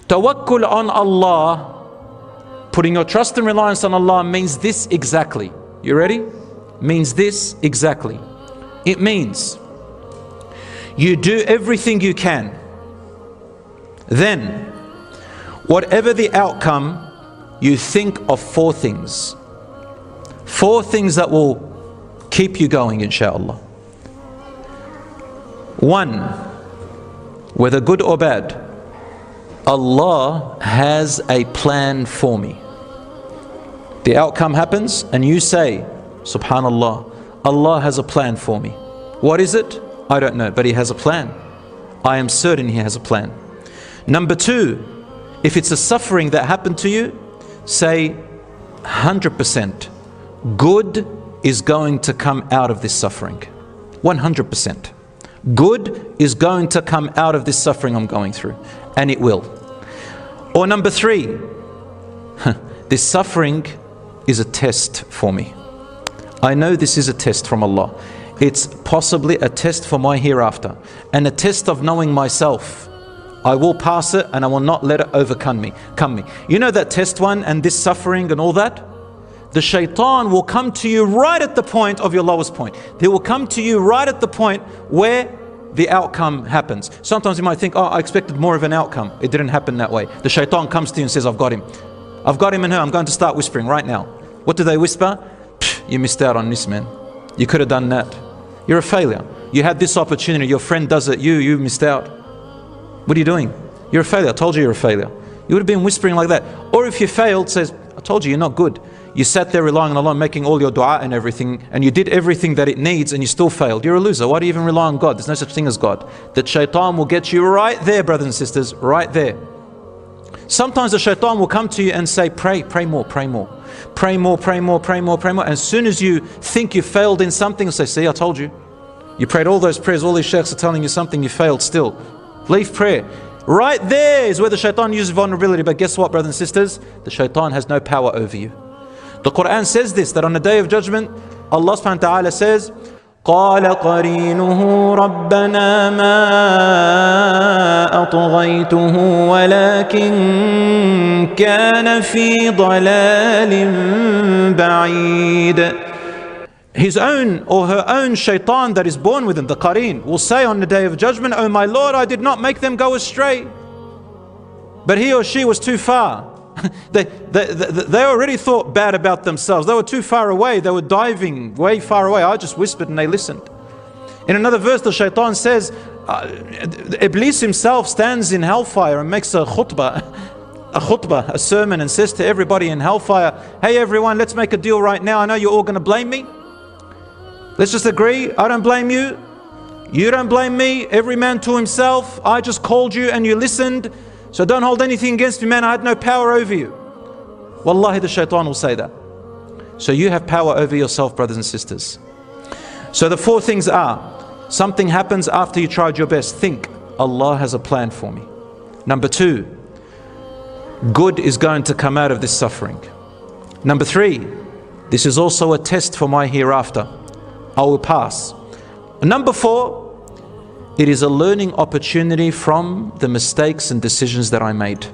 Tawakkul on Allah, putting your trust and reliance on Allah, means this exactly. You ready? Means this exactly. It means you do everything you can. Then, whatever the outcome, you think of four things. Four things that will keep you going, inshallah. One, whether good or bad, Allah has a plan for me. The outcome happens and you say, Subhanallah, Allah has a plan for me. What is it? I don't know, but He has a plan. I am certain He has a plan. Number two, if it's a suffering that happened to you, say 100%, good is going to come out of this suffering. 100%. Good is going to come out of this suffering I'm going through, and it will. Or number three, this suffering is a test for me. I know this is a test from Allah. It's possibly a test for my hereafter, and a test of knowing myself. I will pass it and I will not let it overcome me. You know that test one and this suffering and all that? The shaitan will come to you right at the point of your lowest point. They will come to you right at the point where the outcome happens. Sometimes you might think, oh, I expected more of an outcome. It didn't happen that way. The shaitan comes to you and says, I've got him. I've got him and her. I'm going to start whispering right now. What do they whisper? You missed out on this, man. You could have done that. You're a failure. You had this opportunity. Your friend does it. You missed out. What are you doing? You're a failure. I told you you're a failure. You would have been whispering like that. Or if you failed, says, I told you you're not good. You sat there relying on Allah, making all your dua and everything, and you did everything that it needs and you still failed. You're a loser. Why do you even rely on God? There's no such thing as God. That shaitan will get you right there, brothers and sisters, right there. Sometimes the shaitan will come to you and say, pray more, pray more. Pray more, pray more, pray more, pray more. And as soon as you think you failed in something, say, see, I told you. You prayed all those prayers, all these sheikhs are telling you something, you failed still. Leave prayer. Right there is where the shaitan uses vulnerability. But guess what, brothers and sisters? The shaitan has no power over you. The Quran says this, that on the day of judgment, Allah subhanahu wa ta'ala says, قال قرينه ربنا ما أطغيته ولكن كان في ضلال بعيد. His own or her own shaitan that is born within, the qareen, will say on the day of judgment, oh my Lord, I did not make them go astray, but he or she was too far. They already thought bad about themselves. They were too far away. They were diving way far away. I just whispered and they listened. In another verse, the shaitan says, Iblis himself stands in hellfire and makes a khutbah, a sermon, and says to everybody in hellfire, hey everyone, let's make a deal right now. I know you're all going to blame me. Let's just agree. I don't blame you. You don't blame me. Every man to himself. I just called you and you listened. So don't hold anything against me, man. I had no power over you. Wallahi, the shaitan will say that. So you have power over yourself, brothers and sisters. So the four things are, something happens after you tried your best. Think, Allah has a plan for me. Number two, good is going to come out of this suffering. Number three, this is also a test for my hereafter. I will pass. Number four, it is a learning opportunity from the mistakes and decisions that I made.